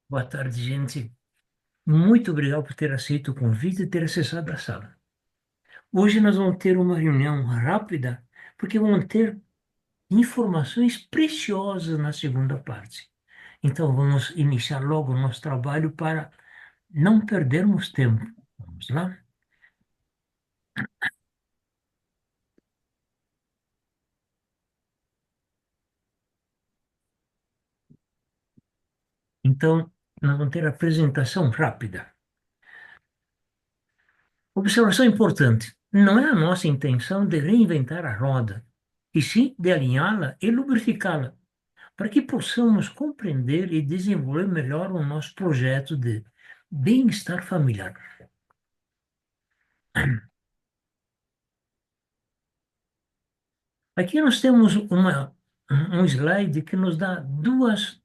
Boa tarde, gente. Muito obrigado por ter aceito o convite e ter acessado a sala. Hoje nós vamos ter uma reunião rápida, porque vamos ter informações preciosas na segunda parte. Então, vamos iniciar logo o nosso trabalho para não perdermos tempo. Vamos lá? Então, nós vamos ter a apresentação rápida. Observação importante: não é a nossa intenção de reinventar a roda, e sim de alinhá-la e lubrificá-la, para que possamos compreender e desenvolver melhor o nosso projeto de bem-estar familiar. Aqui nós temos um slide que nos dá duas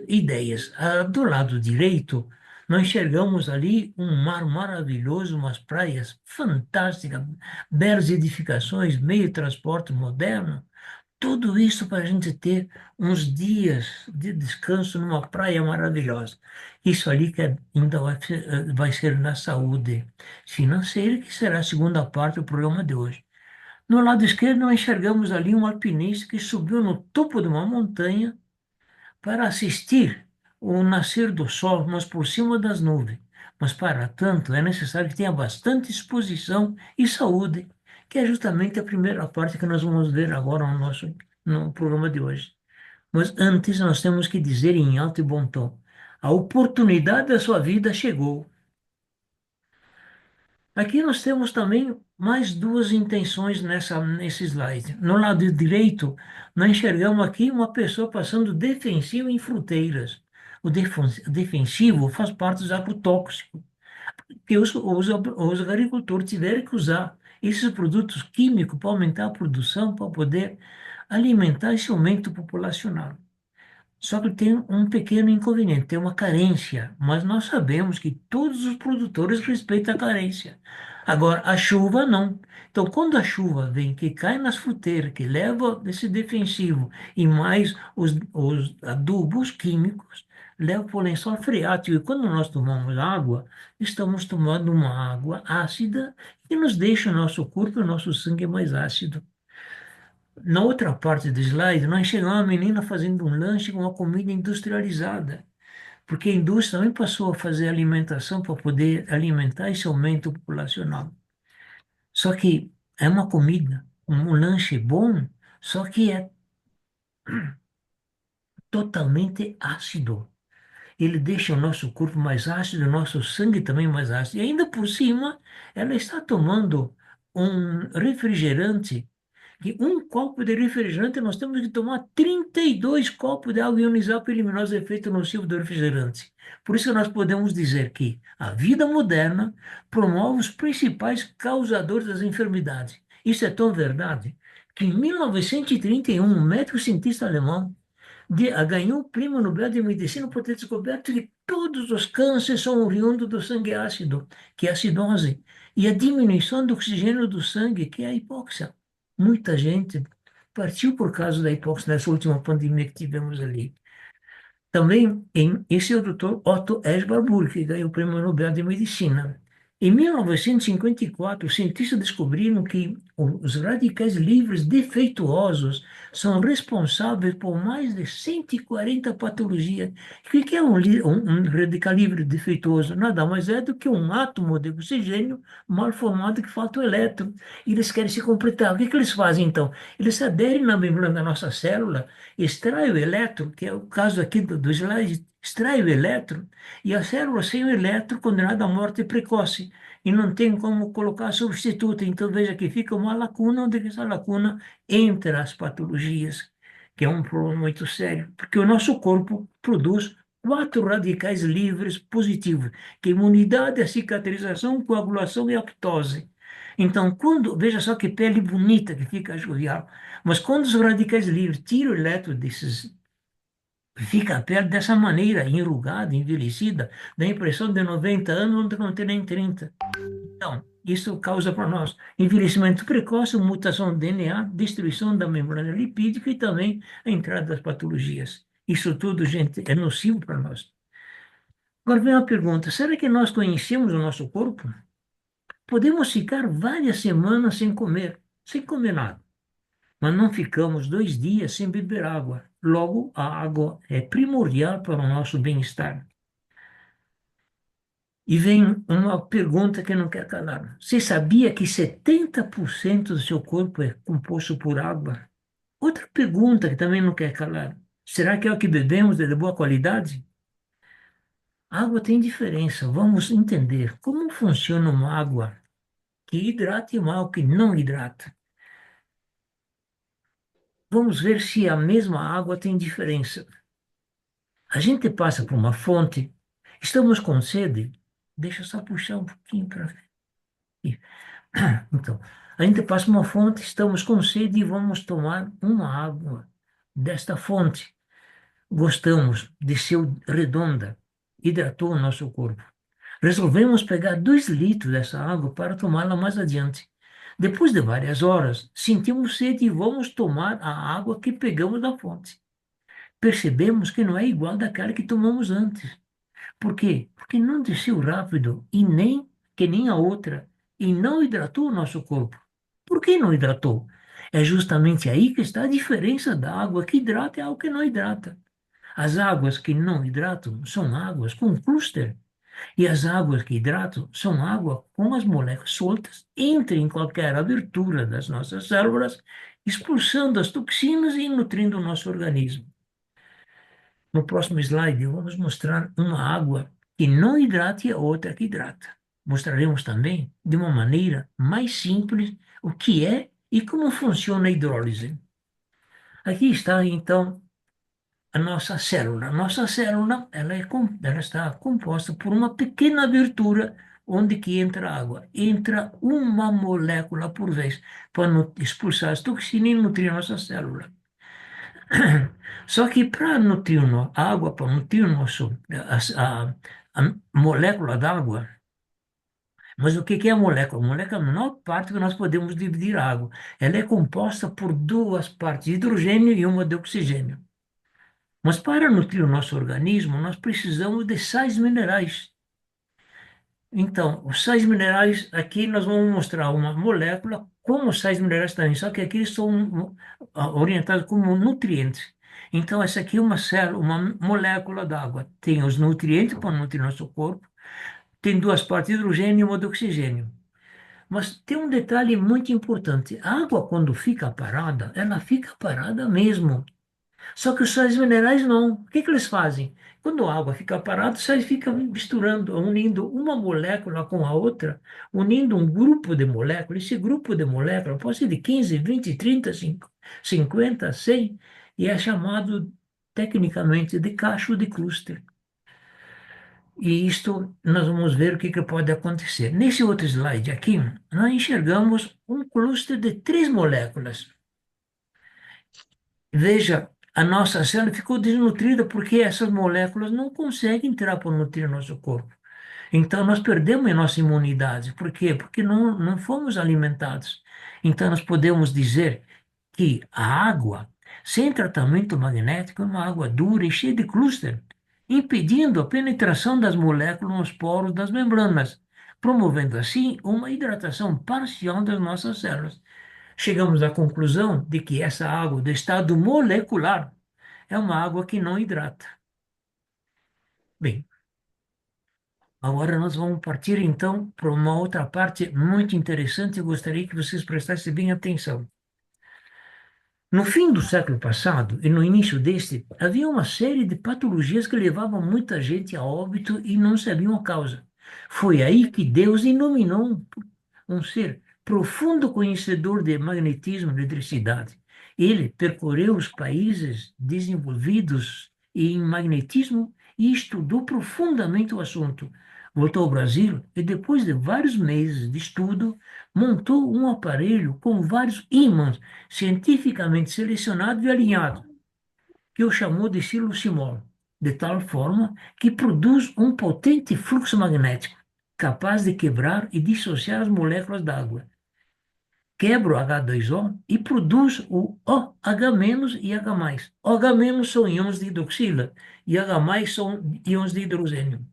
ideias. Do lado direito, nós enxergamos ali um mar maravilhoso, umas praias fantásticas, belas edificações, meio de transporte moderno. Tudo isso para a gente ter uns dias de descanso numa praia maravilhosa. Isso ali que ainda vai ser na saúde financeira, que será a segunda parte do programa de hoje. No lado esquerdo, nós enxergamos ali um alpinista que subiu no topo de uma montanha para assistir o nascer do sol, mas por cima das nuvens. Mas para tanto, é necessário que tenha bastante exposição e saúde, que é justamente a primeira parte que nós vamos ver agora no programa de hoje. Mas antes, nós temos que dizer em alto e bom tom: a oportunidade da sua vida chegou. Aqui nós temos também mais duas intenções nesse slide. No lado direito, nós enxergamos aqui uma pessoa passando defensivo em fruteiras. O defensivo faz parte do agrotóxico, que os agricultores tiveram que usar esses produtos químicos para aumentar a produção, para poder alimentar esse aumento populacional. Só que tem um pequeno inconveniente, tem uma carência, mas nós sabemos que todos os produtores respeitam a carência. Agora, a chuva não. Então, quando a chuva vem, que cai nas fruteiras, que leva esse defensivo e mais os adubos químicos, leva para o lençol freático. E quando nós tomamos água, estamos tomando uma água ácida que nos deixa o nosso corpo, o nosso sangue mais ácido. Na outra parte do slide, nós chegamos uma menina fazendo um lanche com uma comida industrializada, porque a indústria também passou a fazer alimentação para poder alimentar esse aumento populacional. Só que é uma comida, um lanche bom, só que é totalmente ácido. Ele deixa o nosso corpo mais ácido, o nosso sangue também mais ácido. E ainda por cima, ela está tomando um refrigerante. De um copo de refrigerante, nós temos que tomar 32 copos de água ionizada para eliminar os efeitos nocivos do refrigerante. Por isso, nós podemos dizer que a vida moderna promove os principais causadores das enfermidades. Isso é tão verdade que em 1931, um médico cientista alemão ganhou o Prêmio Nobel de Medicina por ter descoberto que todos os cânceres são oriundos do sangue ácido, que é a acidose, e a diminuição do oxigênio do sangue, que é a hipóxia. Muita gente partiu por causa da hipóxia nessa última pandemia que tivemos ali. Também, esse é o Dr. Otto Eschbarburg, que ganhou o Prêmio Nobel de Medicina. Em 1954, os cientistas descobriram que os radicais livres defeituosos são responsáveis por mais de 140 patologias. O que é um radical livre defeituoso? Nada mais é do que um átomo de oxigênio mal formado que falta o elétron. E eles querem se completar. O que eles fazem então? Eles se aderem na membrana da nossa célula, extrai o elétron, que é o caso aqui do slide, extrai o elétron, e a célula sem o elétron condenada à morte precoce, e não tem como colocar substituto. Então veja que fica uma lacuna, onde essa lacuna entra as patologias, que é um problema muito sério, porque o nosso corpo produz quatro radicais livres positivos, que é imunidade, a cicatrização, coagulação e apoptose. Então, veja só que pele bonita que fica jovial, mas quando os radicais livres tiram o elétron desses, fica a pele dessa maneira, enrugada, envelhecida, dá a impressão de 90 anos, onde não tem nem 30. Então, isso causa para nós envelhecimento precoce, mutação do DNA, destruição da membrana lipídica e também a entrada das patologias. Isso tudo, gente, é nocivo para nós. Agora vem uma pergunta: será que nós conhecemos o nosso corpo? Podemos ficar várias semanas sem comer nada, mas não ficamos 2 dias sem beber água. Logo, a água é primordial para o nosso bem-estar. E vem uma pergunta que eu não quero calar. Você sabia que 70% do seu corpo é composto por água? Outra pergunta que também não quer calar. Será que é o que bebemos é de boa qualidade? A água tem diferença. Vamos entender como funciona uma água que hidrata e uma água que não hidrata. Vamos ver se a mesma água tem diferença. A gente passa por uma fonte, estamos com sede. Deixa eu só puxar um pouquinho para aqui. Então, a gente passa uma fonte, estamos com sede e vamos tomar uma água desta fonte. Gostamos, desceu redonda, hidratou o nosso corpo. Resolvemos pegar 2 litros dessa água para tomá-la mais adiante. Depois de várias horas, sentimos sede e vamos tomar a água que pegamos da fonte. Percebemos que não é igual daquela que tomamos antes. Por quê? Porque não desceu rápido e nem que nem a outra e não hidratou o nosso corpo. Por que não hidratou? É justamente aí que está a diferença da água que hidrata e a água que não hidrata. As águas que não hidratam são águas com clúster e as águas que hidratam são água com as moléculas soltas, entram em qualquer abertura das nossas células, expulsando as toxinas e nutrindo o nosso organismo. No próximo slide, vamos mostrar uma água que não hidrata e a outra que hidrata. Mostraremos também, de uma maneira mais simples, o que é e como funciona a hidrólise. Aqui está, então, a nossa célula. A nossa célula, ela está composta por uma pequena abertura onde que entra água. Entra uma molécula por vez para expulsar as toxinas e nutrir a nossa célula. Só que para nutrir a água, para nutrir a molécula d'água, mas o que que é a molécula? A molécula é a menor parte que nós podemos dividir a água. Ela é composta por duas partes de hidrogênio e uma de oxigênio. Mas para nutrir o nosso organismo, nós precisamos de sais minerais. Então, os sais minerais, aqui nós vamos mostrar uma molécula como os sais minerais também, só que aqui eles são orientados como nutrientes. Então, essa aqui é uma célula, uma molécula d'água. Tem os nutrientes para nutrir nosso corpo, tem duas partes de hidrogênio e uma de oxigênio. Mas tem um detalhe muito importante. A água, quando fica parada, ela fica parada mesmo. Só que os sais minerais não. O que que eles fazem? Quando a água fica parada, os sais ficam misturando, unindo uma molécula com a outra, unindo um grupo de moléculas. Esse grupo de moléculas pode ser de 15, 20, 30, 50, 100, e é chamado tecnicamente de cacho de clúster. E isto nós vamos ver o que que pode acontecer. Nesse outro slide aqui, nós enxergamos um clúster de 3 moléculas. Veja, a nossa célula ficou desnutrida porque essas moléculas não conseguem entrar para nutrir nosso corpo. Então, nós perdemos a nossa imunidade. Por quê? Porque não fomos alimentados. Então, nós podemos dizer que a água, sem tratamento magnético, é uma água dura e cheia de clúster, impedindo a penetração das moléculas nos poros das membranas, promovendo assim uma hidratação parcial das nossas células. Chegamos à conclusão de que essa água do estado molecular é uma água que não hidrata. Bem, agora nós vamos partir então para uma outra parte muito interessante. Eu gostaria que vocês prestassem bem atenção. No fim do século passado e no início deste, havia uma série de patologias que levavam muita gente a óbito e não sabiam a causa. Foi aí que Deus iluminou um ser profundo conhecedor de magnetismo e eletricidade. Ele percorreu os países desenvolvidos em magnetismo e estudou profundamente o assunto. Voltou ao Brasil e, depois de vários meses de estudo, montou um aparelho com vários ímãs cientificamente selecionados e alinhados, que o chamou de silucimol, de tal forma que produz um potente fluxo magnético, capaz de quebrar e dissociar as moléculas d'água. Quebra o H2O e produz o OH- e H+. OH- são íons de hidroxila e H+ são íons de hidrogênio.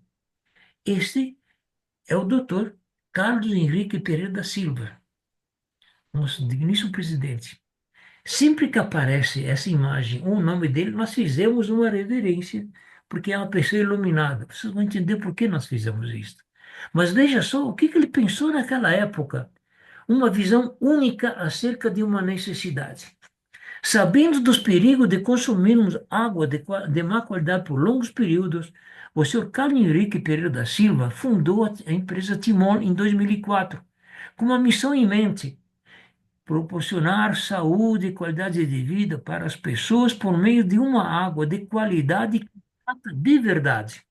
Este é o doutor Carlos Henrique Pereira da Silva, nosso digníssimo presidente. Sempre que aparece essa imagem ou o nome dele, nós fizemos uma reverência, porque é uma pessoa iluminada. Vocês vão entender por que nós fizemos isso. Mas veja só o que que ele pensou naquela época. Uma visão única acerca de uma necessidade. Sabendo dos perigos de consumirmos água de má qualidade por longos períodos, o senhor Carlos Henrique Pereira da Silva fundou a empresa Timon em 2004, com uma missão em mente: proporcionar saúde e qualidade de vida para as pessoas por meio de uma água de qualidade que trata de verdade.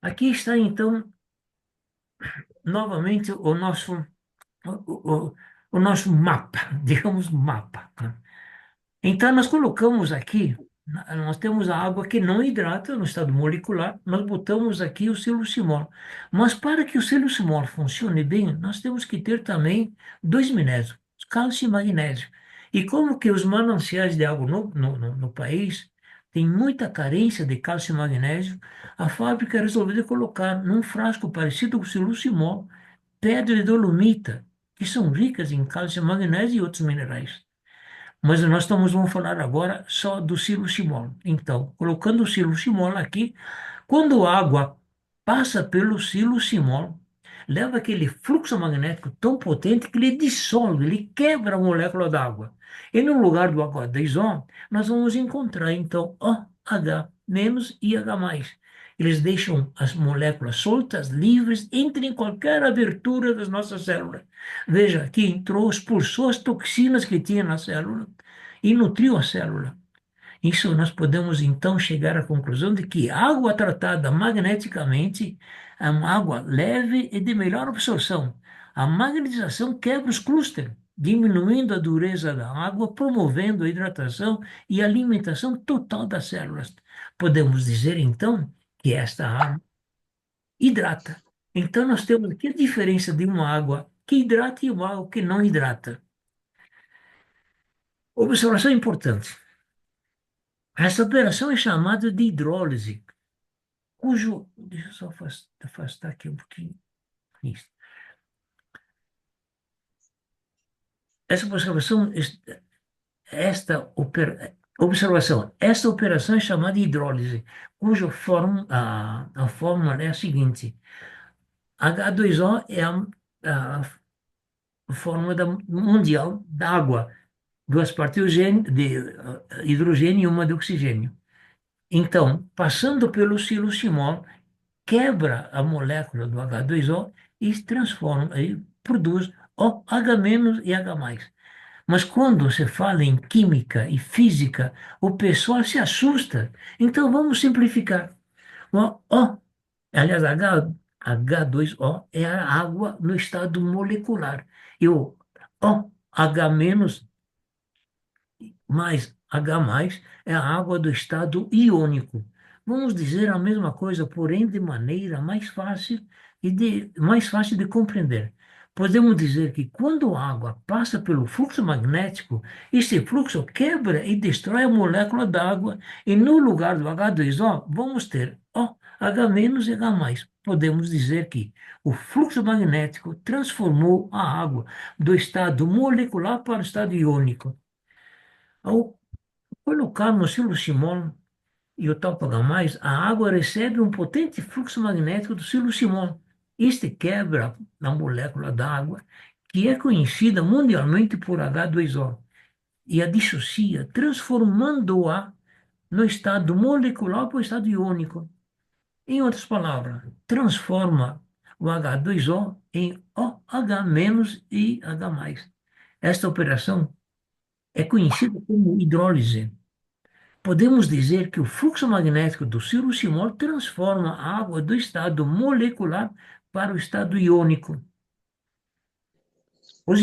Aqui está, então, novamente o nosso mapa, digamos mapa, né? Então, nós colocamos aqui, nós temos a água que não hidrata no estado molecular, nós botamos aqui o silucimol. Mas para que o silucimol funcione bem, nós temos que ter também dois minérios, cálcio e magnésio. E como que os mananciais de água no país têm muita carência de cálcio e magnésio, a fábrica resolveu colocar num frasco parecido com o silucimol pedra de dolomita, que são ricas em cálcio, magnésio e outros minerais. Mas vamos falar agora só do silocimol. Então, colocando o silocimol aqui, quando a água passa pelo silocimol, leva aquele fluxo magnético tão potente que ele dissolve, ele quebra a molécula d'água. E no lugar do H2O, nós vamos encontrar, então, OH menos e H+. Eles deixam as moléculas soltas, livres, entrem em qualquer abertura das nossas células. Veja, aqui entrou, expulsou as toxinas que tinha na célula e nutriu a célula. Isso nós podemos então chegar à conclusão de que água tratada magneticamente é uma água leve e de melhor absorção. A magnetização quebra os clústeres, diminuindo a dureza da água, promovendo a hidratação e a alimentação total das células. Podemos dizer então que esta água hidrata. Então nós temos aqui a diferença de uma água que hidrata e uma água que não hidrata. Observação importante. Essa operação é chamada de hidrólise, cujo. Deixa eu só afastar aqui um pouquinho. Isso. Essa observação, esta operação é chamada de hidrólise, cuja a fórmula é a seguinte: H2O é a fórmula mundial da água, duas partes de hidrogênio e uma de oxigênio. Então, passando pelo silucimol, quebra a molécula do H2O e se transforma, e produz OH- e H+. Mas quando se fala em química e física, o pessoal se assusta. Então vamos simplificar. Aliás, H2O é a água no estado molecular. E o OH- mais H+, é a água do estado iônico. Vamos dizer a mesma coisa, porém de maneira mais fácil de compreender. Podemos dizer que quando a água passa pelo fluxo magnético, esse fluxo quebra e destrói a molécula d'água e no lugar do H2O vamos ter OH- e H+. Podemos dizer que o fluxo magnético transformou a água do estado molecular para o estado iônico. Ao colocarmos silucimol e o tal H+, a água recebe um potente fluxo magnético do silucimol. Este quebra a molécula da água, que é conhecida mundialmente por H2O, e a dissocia, transformando-a no estado molecular para o estado iônico. Em outras palavras, transforma o H2O em OH- e H+. Esta operação é conhecida como hidrólise. Podemos dizer que o fluxo magnético do silucimol transforma a água do estado molecular para o estado iônico. O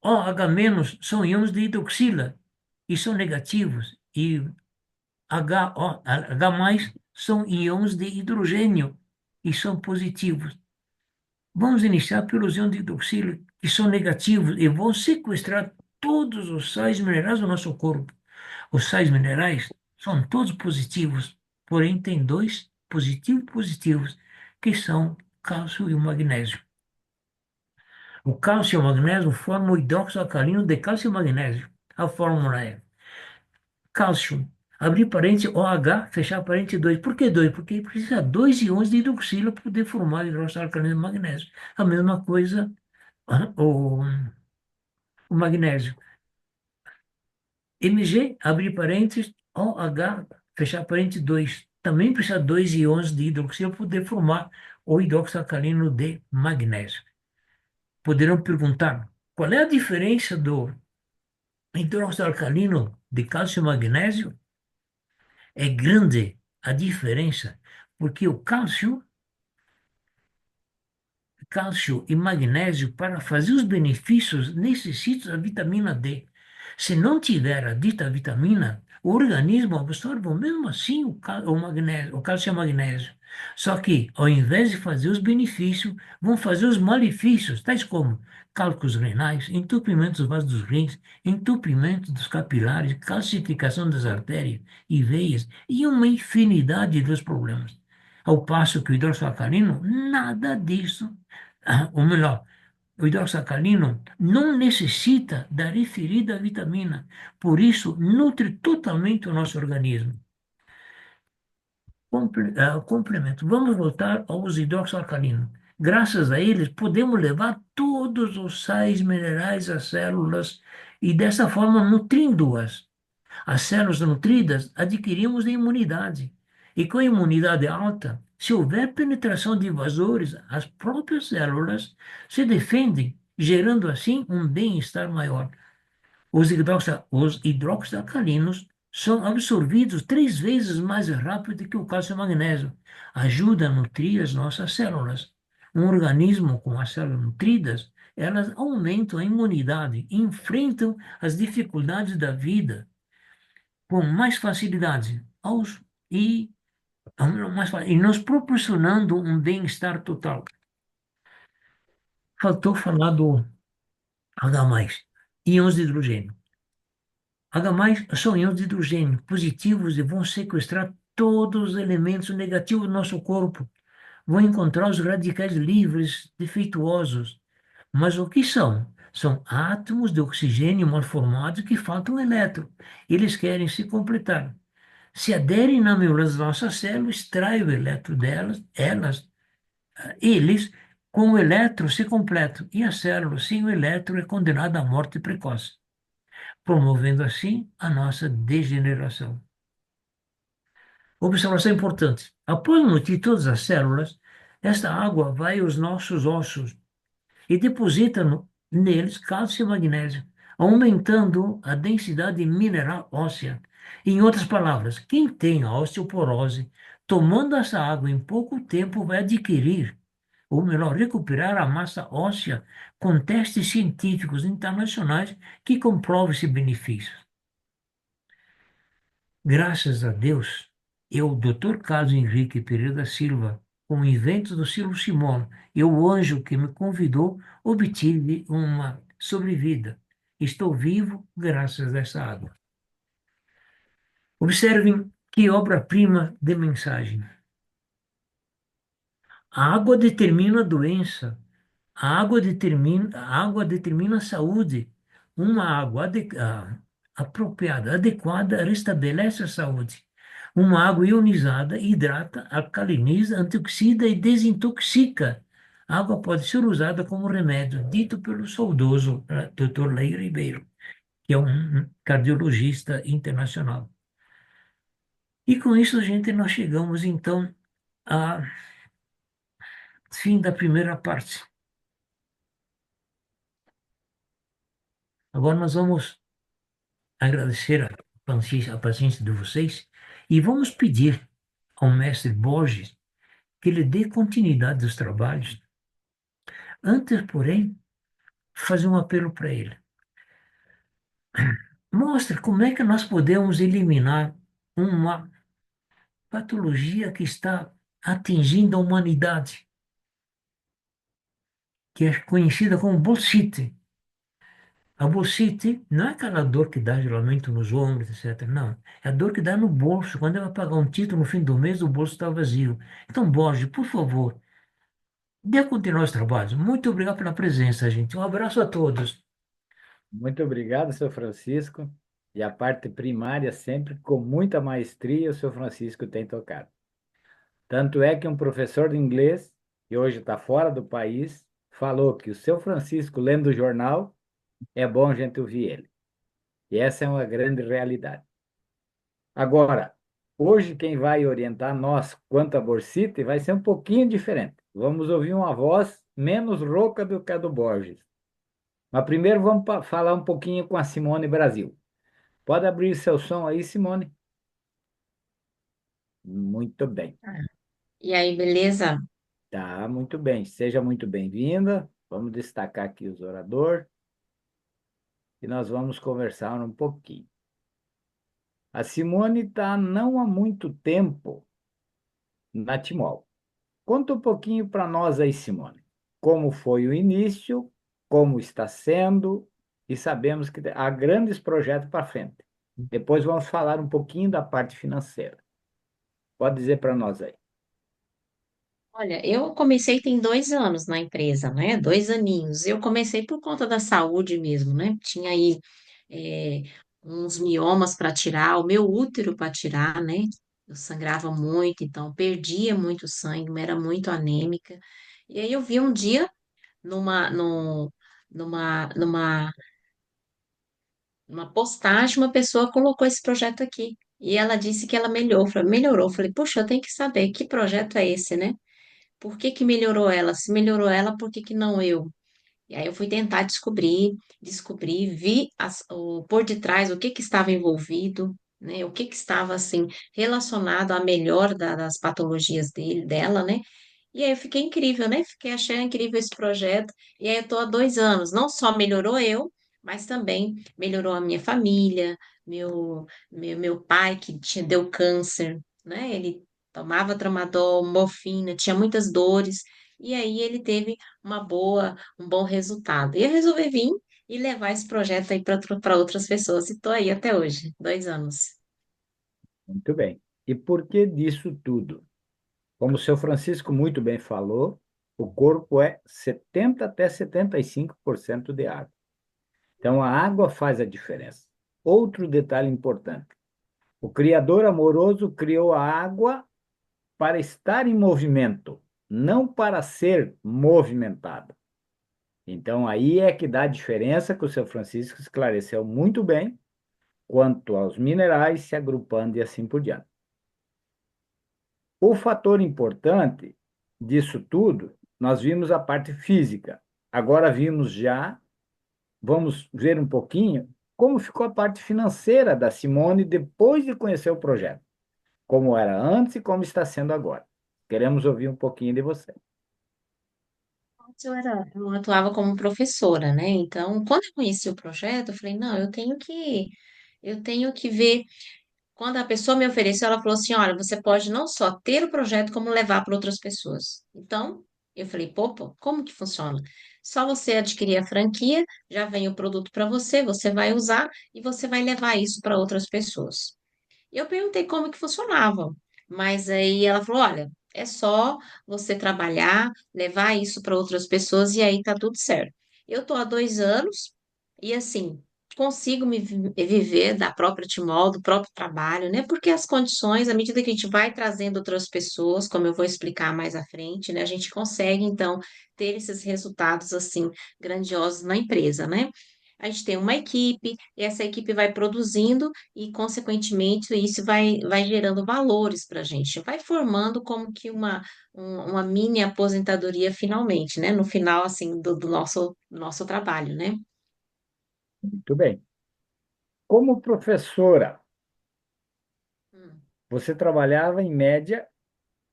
OH- são íons de hidroxila e são negativos, e H+ são íons de hidrogênio e são positivos. Vamos iniciar pelos íons de hidroxila, que são negativos e vão sequestrar todos os sais minerais do nosso corpo. Os sais minerais são todos positivos, porém tem dois positivos, que são cálcio e o magnésio. O cálcio e o magnésio formam o hidróxido alcalino de cálcio e magnésio. A fórmula é cálcio, abrir parênteses, OH, fechar parênteses 2. Por que 2? Porque precisa de dois íons de hidroxila para poder formar hidróxido alcalino de magnésio. A mesma coisa o magnésio. Mg, abrir parênteses, OH, fechar parênteses 2. Também precisa de dois íons de hidroxila para poder formar o hidróxido alcalino de magnésio. Poderão perguntar, qual é a diferença do hidróxido alcalino de cálcio e magnésio? É grande a diferença, porque o cálcio e magnésio, para fazer os benefícios, necessitam da vitamina D. Se não tiver a dita vitamina, o organismo absorve mesmo assim o magnésio, o cálcio e o magnésio. Só que, ao invés de fazer os benefícios, vão fazer os malefícios, tais como cálculos renais, entupimento dos vasos dos rins, entupimento dos capilares, calcificação das artérias e veias e uma infinidade de outros problemas. Ao passo que o hidróxido alcalino, nada disso, ou melhor, o hidróxido alcalino não necessita da referida vitamina, por isso nutre totalmente o nosso organismo. Complemento. Vamos voltar aos hidróxido alcalinos. Graças a eles, podemos levar todos os sais minerais às células e dessa forma nutrindo-as. As células nutridas adquirimos a imunidade. E com a imunidade alta, se houver penetração de invasores, as próprias células se defendem, gerando assim um bem-estar maior. Os hidróxidos alcalinos são absorvidos 3 vezes mais rápido que o cálcio e o magnésio. Ajuda a nutrir as nossas células. Um organismo com as células nutridas, elas aumentam a imunidade, enfrentam as dificuldades da vida com mais facilidade e, e nos proporcionando um bem-estar total. Faltou falar do H+, íons de hidrogênio. H+, são íons de hidrogênio positivos e vão sequestrar todos os elementos negativos do nosso corpo. Vão encontrar os radicais livres, defeituosos. Mas o que são? São átomos de oxigênio mal formados que faltam elétron. Eles querem se completar. Se aderem na membrana das nossas células, extrai o elétron delas, eles, com o elétron, se completam. E a célula, sem o elétron, é condenada à morte precoce, promovendo assim a nossa degeneração. Observação importante. Após nutrir todas as células, esta água vai aos nossos ossos e deposita neles cálcio e magnésio, aumentando a densidade mineral óssea. Em outras palavras, quem tem a osteoporose, tomando essa água em pouco tempo, vai adquirir, ou melhor, recuperar a massa óssea com testes científicos internacionais que comprovam esse benefício. Graças a Deus, eu, Dr. Carlos Henrique Pereira da Silva, com o invento do Silvio Simão, e o anjo que me convidou, obtive uma sobrevida. Estou vivo graças a essa água. Observem que obra-prima de mensagem. A água determina a doença. A água determina a saúde. Uma água apropriada, adequada, restabelece a saúde. Uma água ionizada hidrata, alcaliniza, antioxida e desintoxica. A água pode ser usada como remédio, dito pelo saudoso Dr. Leir Ribeiro, que é um cardiologista internacional. E com isso, nós chegamos então ao fim da primeira parte. Agora nós vamos agradecer a paciência de vocês e vamos pedir ao mestre Borges que ele dê continuidade aos trabalhos. Antes, porém, fazer um apelo para ele. Mostre como é que nós podemos eliminar uma patologia que está atingindo a humanidade, que é conhecida como bullshit. A bursite não é aquela dor que dá geralmente nos ombros, etc. Não. É a dor que dá no bolso. Quando ela pagar um título no fim do mês, o bolso está vazio. Então, Borges, por favor, dê continuar os trabalhos. Muito obrigado pela presença, gente. Um abraço a todos. Muito obrigado, seu Francisco. E a parte primária, sempre com muita maestria, o seu Francisco tem tocado. Tanto é que um professor de inglês, que hoje está fora do país, falou que o seu Francisco, lendo o jornal, é bom a gente ouvir ele. E essa é uma grande realidade. Agora, hoje quem vai orientar nós quanto à bursite vai ser um pouquinho diferente. Vamos ouvir uma voz menos rouca do que a do Borges. Mas primeiro vamos falar um pouquinho com a Simone Brasil. Pode abrir seu som aí, Simone? Muito bem. E aí, beleza? Tá, muito bem. Seja muito bem-vinda. Vamos destacar aqui os oradores e nós vamos conversar um pouquinho. A Simone está não há muito tempo na Timol. Conta um pouquinho para nós aí, Simone. Como foi o início, como está sendo, e sabemos que há grandes projetos para frente. Depois vamos falar um pouquinho da parte financeira. Pode dizer para nós aí. Olha, eu comecei tem 2 anos na empresa, né? 2 aninhos. Eu comecei por conta da saúde mesmo, né? Tinha aí é, uns miomas para tirar, o meu útero para tirar, né? Eu sangrava muito, então perdia muito sangue, era muito anêmica. E aí eu vi um dia numa, num- numa postagem, uma pessoa colocou esse projeto aqui. E ela disse que ela melhorou. Eu falei, poxa, eu tenho que saber que projeto é esse, né? Por que que melhorou ela? Se melhorou ela, por que que não eu? E aí eu fui tentar descobrir, vi por detrás o que que estava envolvido, né? O que que estava assim relacionado à melhor das patologias dela, né? E aí eu fiquei incrível, né? Fiquei achando incrível esse projeto. E aí eu tô há 2 anos. Não só melhorou eu, mas também melhorou a minha família, meu pai que deu câncer, né? Ele tomava tramadol, morfina, tinha muitas dores. E aí ele teve um bom resultado. E eu resolvi vir e levar esse projeto aí para outras pessoas. E tô aí até hoje, 2 anos. Muito bem. E por que disso tudo? Como o seu Francisco muito bem falou, o corpo é 70 até 75% de água. Então, a água faz a diferença. Outro detalhe importante: o Criador amoroso criou a água para estar em movimento, não para ser movimentada. Então, aí é que dá a diferença que o seu Francisco esclareceu muito bem quanto aos minerais se agrupando e assim por diante. O fator importante disso tudo, nós vimos a parte física. Agora vamos ver um pouquinho como ficou a parte financeira da Simone depois de conhecer o projeto. Como era antes e como está sendo agora. Queremos ouvir um pouquinho de você. Antes eu atuava como professora, né? Então, quando eu conheci o projeto, eu falei, não, eu tenho que ver. Quando a pessoa me ofereceu, ela falou assim, olha, você pode não só ter o projeto, como levar para outras pessoas. Então, eu falei, pô, como que funciona? Só você adquirir a franquia, já vem o produto para você, você vai usar e você vai levar isso para outras pessoas. Eu perguntei como que funcionava, mas aí ela falou: olha, é só você trabalhar, levar isso para outras pessoas e aí tá tudo certo. Eu tô há 2 anos e assim consigo viver da própria Timol, do próprio trabalho, né? Porque as condições, à medida que a gente vai trazendo outras pessoas, como eu vou explicar mais à frente, né? A gente consegue então ter esses resultados assim grandiosos na empresa, né? A gente tem uma equipe, e essa equipe vai produzindo e, consequentemente, isso vai gerando valores para a gente, vai formando como que uma mini aposentadoria finalmente, né? No final, assim, do nosso trabalho, né? Muito bem. Como professora, Hum, você trabalhava em média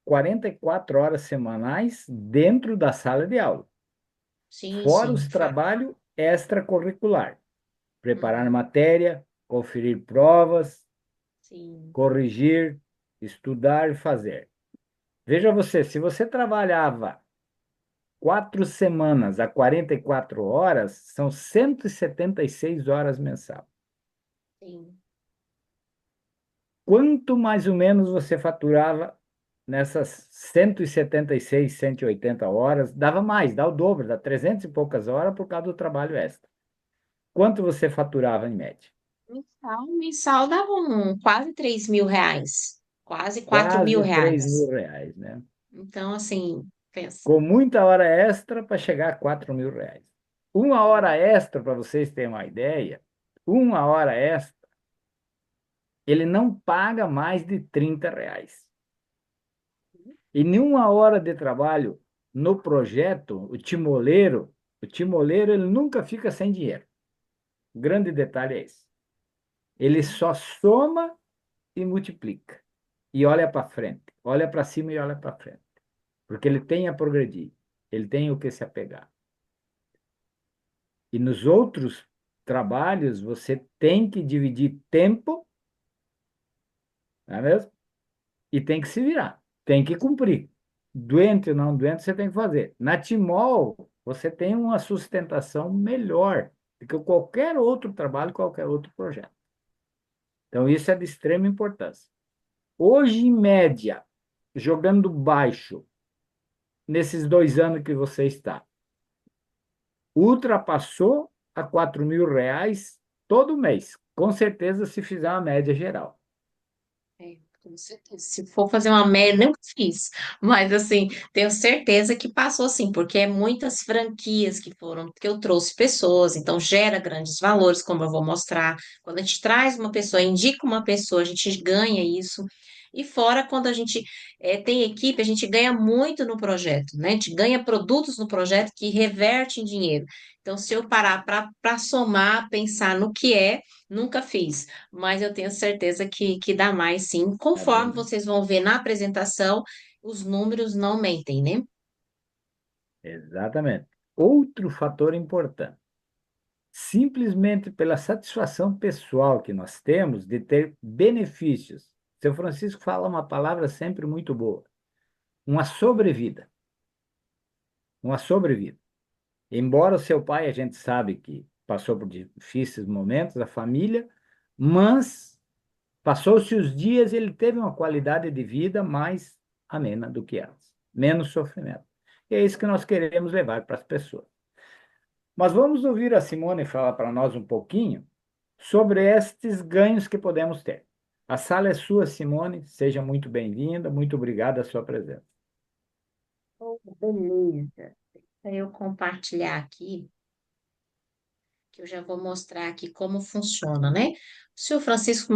44 horas semanais dentro da sala de aula, sim, fora sim. os trabalhos extracurricular, preparar Uhum, matéria, conferir provas, sim. corrigir, estudar e fazer. Veja você, se você trabalhava 4 semanas a 44 horas são 176 horas mensal. Sim. Quanto mais ou menos você faturava nessas 176, 180 horas? Dava mais, dá o dobro, dá 300 e poucas horas por causa do trabalho extra. Quanto você faturava em média? Mensal dava quase R$ 3.000, quase quatro mil Quase 3 mil reais. reais, né? Então, assim, pensa. Com muita hora extra para chegar a 4 mil reais. Uma hora extra, para vocês terem uma ideia, uma hora extra, ele não paga mais de 30 reais. E nenhuma hora de trabalho no projeto, o timoleiro ele nunca fica sem dinheiro. O grande detalhe é esse. Ele só soma e multiplica. E olha para frente. Olha para cima e olha para frente. Porque ele tem a progredir. Ele tem o que se apegar. E nos outros trabalhos, você tem que dividir tempo, não é mesmo? E tem que se virar. Tem que cumprir. Doente ou não doente, você tem que fazer. Na Timol, você tem uma sustentação melhor do que qualquer outro trabalho, qualquer outro projeto. Então, isso é de extrema importância. Hoje, em média, jogando baixo, nesses 2 anos que você está, ultrapassou a 4 mil reais todo mês. Com certeza, se fizer uma média geral. É, com certeza. Se for fazer uma média, nem fiz. Mas, assim, tenho certeza que passou assim, porque é muitas franquias que foram, que eu trouxe pessoas, então gera grandes valores, como eu vou mostrar. Quando a gente traz uma pessoa, indica uma pessoa, a gente ganha isso. E fora, quando a gente tem equipe, a gente ganha muito no projeto, né? A gente ganha produtos no projeto que revertem em dinheiro. Então, se eu parar para somar, pensar no que é, nunca fiz, mas eu tenho certeza que dá mais sim. Tá bem, Conforme né? vocês vão ver na apresentação, os números não mentem, né? Exatamente. Outro fator importante. Simplesmente pela satisfação pessoal que nós temos de ter benefícios. Seu Francisco fala uma palavra sempre muito boa: uma sobrevida. Uma sobrevida. Embora o seu pai, a gente sabe que passou por difíceis momentos, a família, mas passou-se os dias, ele teve uma qualidade de vida mais amena do que antes, menos sofrimento. E é isso que nós queremos levar para as pessoas. Mas vamos ouvir a Simone falar para nós um pouquinho sobre estes ganhos que podemos ter. A sala é sua, Simone. Seja muito bem-vinda. Muito obrigado a sua presença. Oh, beleza. Para eu compartilhar aqui, que eu já vou mostrar aqui como funciona, né? O senhor Francisco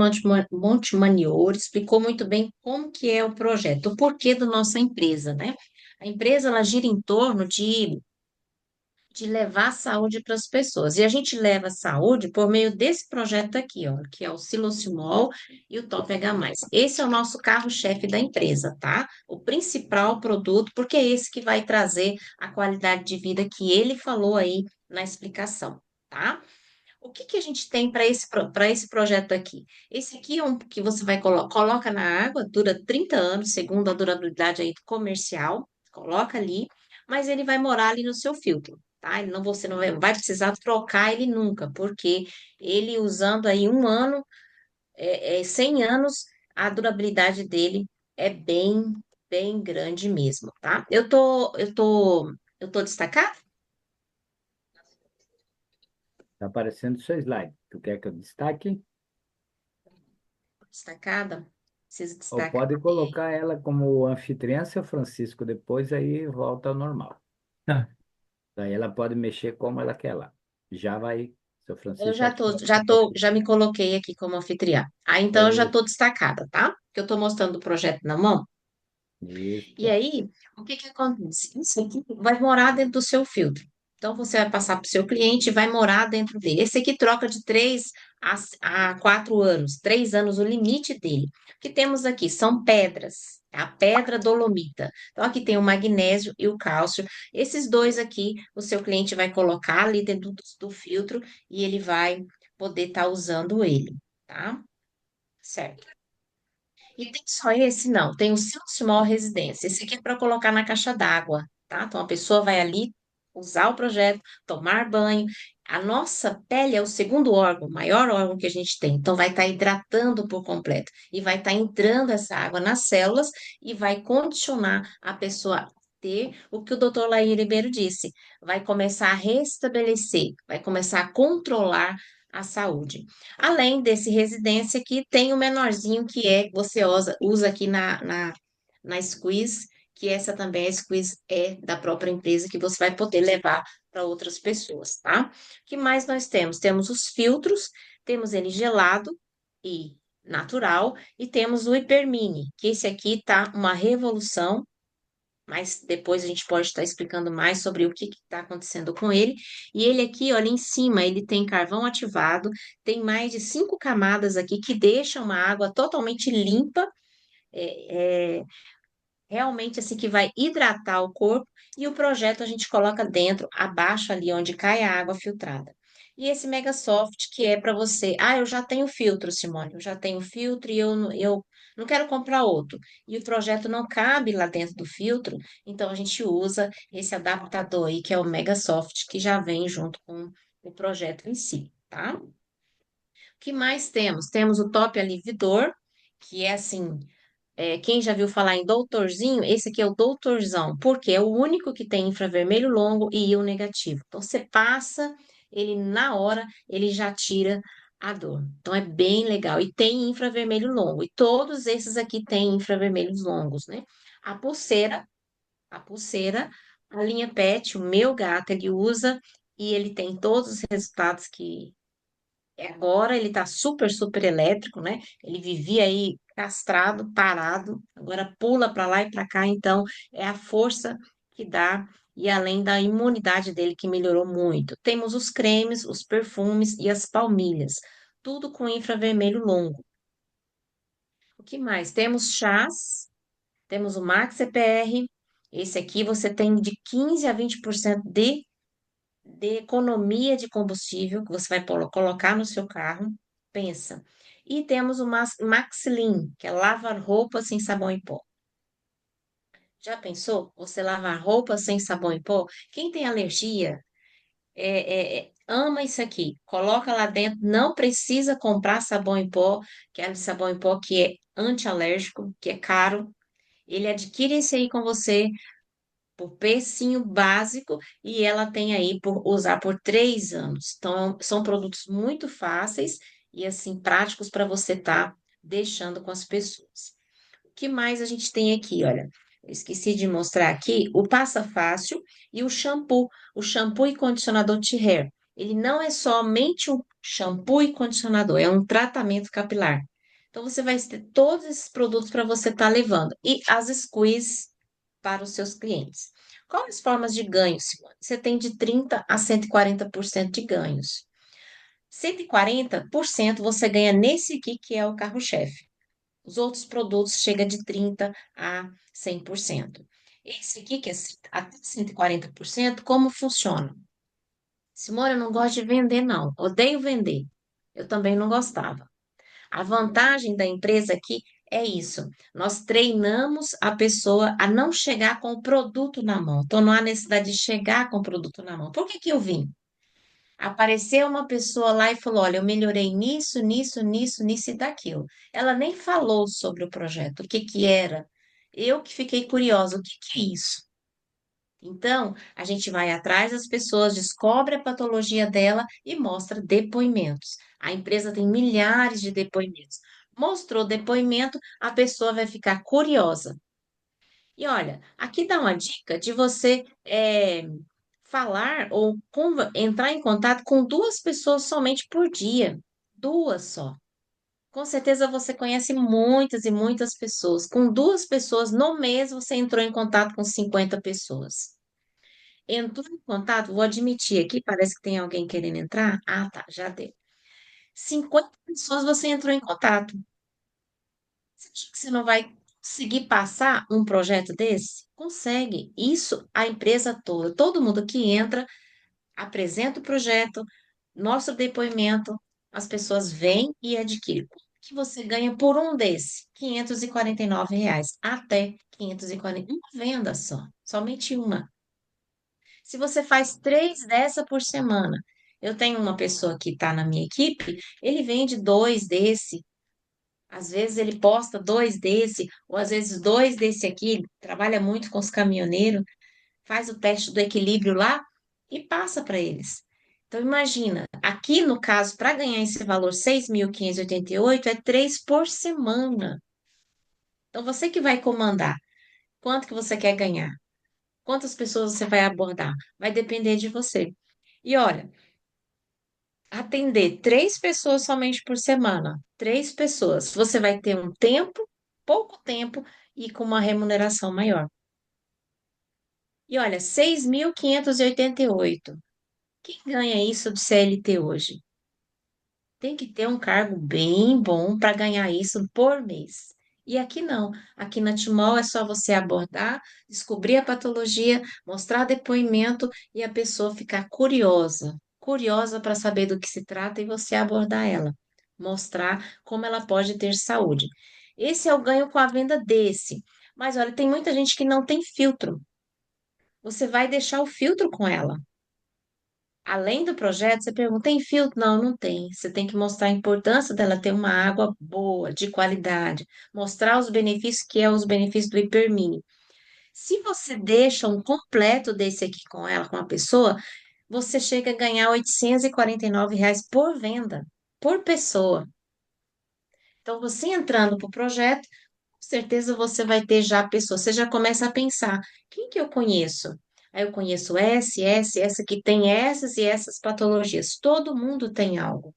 Montemanior explicou muito bem como que é o projeto, o porquê da nossa empresa, né? A empresa, ela gira em torno de levar saúde para as pessoas. E a gente leva saúde por meio desse projeto aqui, ó, que é o Silocimol e o Top H+. Esse é o nosso carro-chefe da empresa, tá? O principal produto, porque é esse que vai trazer a qualidade de vida que ele falou aí na explicação, tá? O que que a gente tem para esse projeto aqui? Esse aqui é um que você vai coloca na água, dura 30 anos, segundo a durabilidade aí comercial, coloca ali, mas ele vai morar ali no seu filtro, tá? Ele não, você não vai precisar trocar ele nunca, porque ele usando aí 1 ano, 100 anos, a durabilidade dele é bem grande mesmo, tá? Eu tô destacado? Está aparecendo o seu slide. Tu quer que eu destaque? Destacada? Preciso Ou destacar. pode colocar ela como anfitriã, seu Francisco, depois aí volta ao normal. Tá. Daí ela pode mexer como ela quer lá. Já vai, seu Eu Francisco, já pode tô, falar já um tô, pouquinho. já me coloquei aqui como anfitriã. Ah, então eu já Isso, tô destacada, tá? Que eu tô mostrando o projeto na mão. E isso. aí, o que que acontece? Isso aqui vai morar dentro do seu filtro. Então, você vai passar para o seu cliente e vai morar dentro dele. Esse aqui troca de 3 a 4 anos, 3 anos o limite dele. O que temos aqui são pedras, a pedra dolomita. Então, aqui tem o magnésio e o cálcio. Esses dois aqui, o seu cliente vai colocar ali dentro do filtro e ele vai poder estar usando ele, tá? Certo. E tem só esse? Não, tem o Silk Small Residência. Esse aqui é para colocar na caixa d'água. tá? Então a pessoa vai ali usar o projeto, tomar banho. A nossa pele é o segundo órgão, o maior órgão que a gente tem. Então vai estar hidratando por completo e vai estar entrando essa água nas células e vai condicionar a pessoa a ter o que o doutor Laí Ribeiro disse, vai começar a restabelecer, vai começar a controlar a saúde. Além desse residência aqui, tem o menorzinho que é você usa aqui na Squeeze, que essa também a Squeeze é da própria empresa que você vai poder levar para outras pessoas, tá? O que mais nós temos? Temos os filtros, temos ele gelado e natural, e temos o Hipermini, que esse aqui tá uma revolução, mas depois a gente pode estar explicando mais sobre o que está acontecendo com ele. E ele aqui, olha, em cima, ele tem carvão ativado, tem mais de 5 camadas aqui que deixam uma água totalmente limpa, é, realmente assim que vai hidratar o corpo, e o projeto a gente coloca dentro, abaixo ali onde cai a água filtrada. E esse Mega Soft que é para você, eu já tenho filtro, Simone, eu já tenho filtro e eu não quero comprar outro. E o projeto não cabe lá dentro do filtro, então a gente usa esse adaptador aí, que é o Mega Soft, que já vem junto com o projeto em si, tá? O que mais temos? Temos o Top Alividor, que é assim, quem já viu falar em doutorzinho, esse aqui é o doutorzão, porque é o único que tem infravermelho longo e íon negativo. Então, você passa, ele na hora, ele já tira a dor. Então, é bem legal. E tem infravermelho longo. E todos esses aqui têm infravermelhos longos, né? A pulseira, a pulseira, a linha PET, o meu gato, ele usa e ele tem todos os resultados que agora ele tá super, super elétrico, né? Ele vivia aí castrado, parado, agora pula para lá e para cá, então é a força que dá e além da imunidade dele que melhorou muito. Temos os cremes, os perfumes e as palmilhas, tudo com infravermelho longo. O que mais? Temos chás, temos o Max CPR. Esse aqui você tem de 15 a 20% de economia de combustível que você vai colocar no seu carro, pensa. E temos o Maxilin, que é lavar roupa sem sabão em pó. Já pensou? Você lavar roupa sem sabão em pó? Quem tem alergia ama isso aqui. Coloca lá dentro, não precisa comprar sabão em pó, que é sabão em pó que é antialérgico, que é caro. Ele adquire esse aí com você por precinho básico e ela tem aí por usar por 3 anos. Então, são produtos muito fáceis e assim práticos para você estar deixando com as pessoas. O que mais a gente tem aqui? Olha, eu esqueci de mostrar aqui o Passa Fácil e o shampoo e condicionador T-Hair. Ele não é somente um shampoo e condicionador, é um tratamento capilar. Então, você vai ter todos esses produtos para você estar levando. E as squeeze para os seus clientes. Quais as formas de ganho, Simone? Você tem de 30 a 140% de ganhos. 140% você ganha nesse aqui, que é o carro-chefe. Os outros produtos chegam de 30 a 100%. Esse aqui, que é até 140%, como funciona? Simone, eu não gosto de vender, não. Odeio vender. Eu também não gostava. A vantagem da empresa aqui é isso. Nós treinamos a pessoa a não chegar com o produto na mão. Então, não há necessidade de chegar com o produto na mão. Por que que eu vim? Apareceu uma pessoa lá e falou: Olha, eu melhorei nisso, nisso, nisso, nisso e daquilo. Ela nem falou sobre o projeto, o que que era. Eu que fiquei curiosa, o que que é isso? Então, a gente vai atrás das pessoas, descobre a patologia dela e mostra depoimentos. A empresa tem milhares de depoimentos. Mostrou depoimento, a pessoa vai ficar curiosa. E olha, aqui dá uma dica de você falar ou entrar em contato com 2 pessoas somente por dia. 2 só. Com certeza você conhece muitas e muitas pessoas. Com 2 pessoas no mês, você entrou em contato com 50 pessoas. Entrou em contato, vou admitir aqui, parece que tem alguém querendo entrar. Ah, tá, já deu. 50 pessoas você entrou em contato. Você acha que você não vai conseguir passar um projeto desse? Consegue. Isso a empresa toda, todo mundo que entra, apresenta o projeto, mostra o depoimento, as pessoas vêm e adquirem. Quanto que você ganha por um desse? R$ 549, até 540. Uma venda só, somente uma. Se você faz três dessa por semana, eu tenho uma pessoa que está na minha equipe, ele vende dois desse. Às vezes ele posta dois desse, ou às vezes dois desse aqui, ele trabalha muito com os caminhoneiros, faz o teste do equilíbrio lá e passa para eles. Então, imagina, aqui no caso, para ganhar esse valor 6.588 é três por semana. Então, você que vai comandar, quanto que você quer ganhar? Quantas pessoas você vai abordar? Vai depender de você. E olha, atender três pessoas somente por semana, três pessoas, você vai ter um tempo, pouco tempo e com uma remuneração maior. E olha, 6.588. Quem ganha isso do CLT hoje? Tem que ter um cargo bem bom para ganhar isso por mês. E aqui não. Aqui na Timol é só você abordar, descobrir a patologia, mostrar depoimento e a pessoa ficar curiosa, curiosa para saber do que se trata e você abordar ela, mostrar como ela pode ter saúde. Esse é o ganho com a venda desse. Mas olha, tem muita gente que não tem filtro. Você vai deixar o filtro com ela. Além do projeto, você pergunta, tem filtro? Não, não tem. Você tem que mostrar a importância dela ter uma água boa, de qualidade, mostrar os benefícios, que é os benefícios do Hipermini. Se você deixa um completo desse aqui com ela, com a pessoa, você chega a ganhar R$ 849 por venda, por pessoa. Então, você entrando para o projeto, com certeza você vai ter já a pessoa. Você já começa a pensar, quem que eu conheço? Aí eu conheço essa que tem essas e essas patologias. Todo mundo tem algo.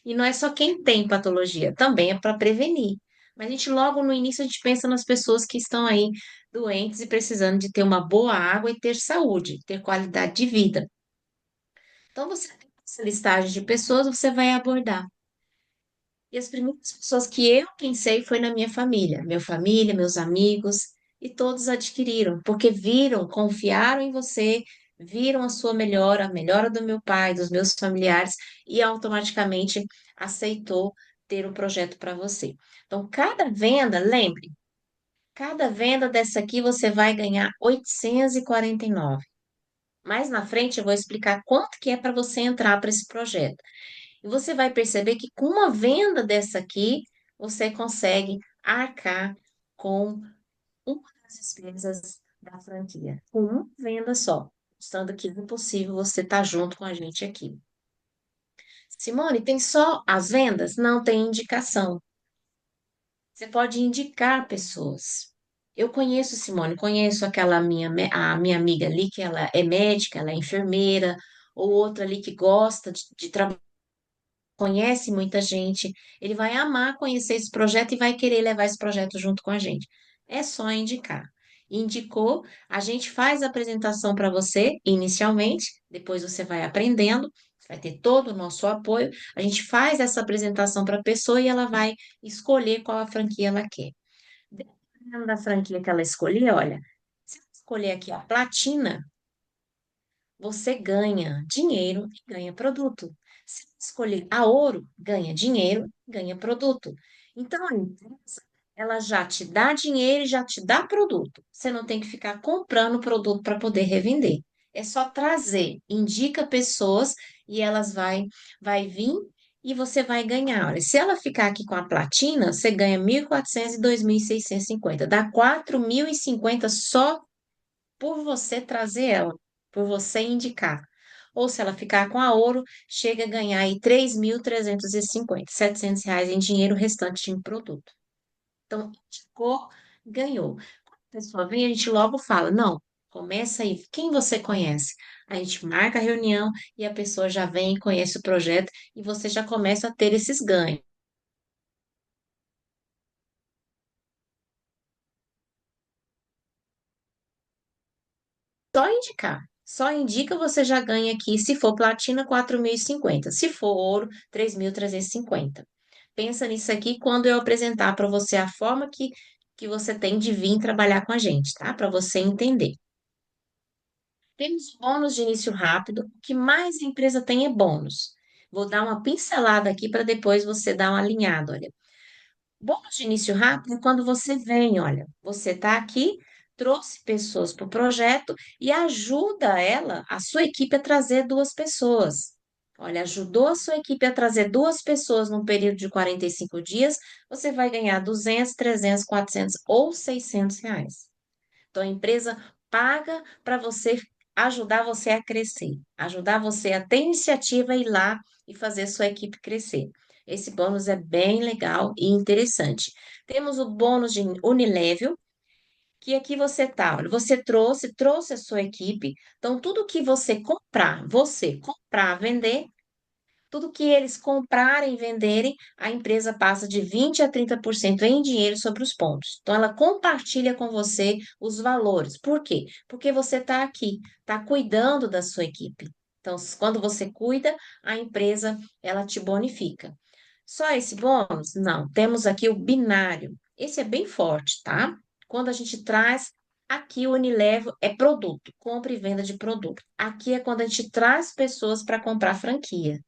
E não é só quem tem patologia, também é para prevenir. Mas a gente logo no início a gente pensa nas pessoas que estão aí doentes e precisando de ter uma boa água e ter saúde, ter qualidade de vida. Então você tem essa listagem de pessoas, você vai abordar. E as primeiras pessoas que eu pensei foi na minha família, meus amigos, e todos adquiriram, porque viram, confiaram em você, viram a sua melhora, a melhora do meu pai, dos meus familiares, e automaticamente aceitou ter o projeto para você. Então, cada venda, lembre, cada venda dessa aqui você vai ganhar 849. Mais na frente eu vou explicar quanto que é para você entrar para esse projeto. E você vai perceber que com uma venda dessa aqui, você consegue arcar com uma das despesas da franquia. Com uma venda só. Mostrando que é impossível você estar junto com a gente aqui. Simone, tem só as vendas? Não tem indicação. Você pode indicar pessoas. Eu conheço, Simone, conheço aquela a minha amiga ali, que ela é médica, ela é enfermeira, ou outra ali que gosta de trabalhar, conhece muita gente, ele vai amar conhecer esse projeto e vai querer levar esse projeto junto com a gente. É só indicar. Indicou, a gente faz a apresentação para você inicialmente, depois você vai aprendendo, vai ter todo o nosso apoio. A gente faz essa apresentação para a pessoa e ela vai escolher qual a franquia ela quer. Dependendo da franquia que ela escolher, olha, se ela escolher aqui a Platina, você ganha dinheiro e ganha produto. Se escolher a ouro, ganha dinheiro, ganha produto. Então, a empresa, ela já te dá dinheiro e já te dá produto. Você não tem que ficar comprando produto para poder revender. É só trazer, indica pessoas e elas vai vir e você vai ganhar. Olha, se ela ficar aqui com a platina, você ganha 1.400 e 2.650. Dá 4.050 só por você trazer ela, por você indicar. Ou se ela ficar com a ouro, chega a ganhar aí 3.350, R$ 700 em dinheiro, o restante em produto. Então, indicou, ganhou. Quando a pessoa vem, a gente logo fala, não, começa aí, quem você conhece? A gente marca a reunião e a pessoa já vem, conhece o projeto e você já começa a ter esses ganhos. Só indicar. Só indica, você já ganha aqui. Se for platina, 4.050. Se for ouro, 3.350. Pensa nisso aqui quando eu apresentar para você a forma que você tem de vir trabalhar com a gente, tá? Para você entender. Temos bônus de início rápido. O que mais a empresa tem é bônus. Vou dar uma pincelada aqui para depois você dar uma alinhada, olha. Bônus de início rápido é quando você vem, olha. Você está aqui, trouxe pessoas para o projeto e ajuda ela, a sua equipe, a trazer duas pessoas. Olha, ajudou a sua equipe a trazer duas pessoas num período de 45 dias, você vai ganhar 200, 300, 400 ou R$ 600. Então, a empresa paga para você ajudar você a crescer, ajudar você a ter iniciativa e ir lá e fazer sua equipe crescer. Esse bônus é bem legal e interessante. Temos o bônus de Unilevel, que aqui você tá, olha, você trouxe a sua equipe. Então, tudo que você comprar, vender, tudo que eles comprarem e venderem, a empresa passa de 20 a 30% em dinheiro sobre os pontos. Então, ela compartilha com você os valores. Por quê? Porque você está aqui, está cuidando da sua equipe. Então, quando você cuida, a empresa ela te bonifica. Só esse bônus? Não, temos aqui o binário. Esse é bem forte, tá? Quando a gente traz aqui o Unilevo é produto, compra e venda de produto. Aqui é quando a gente traz pessoas para comprar franquia.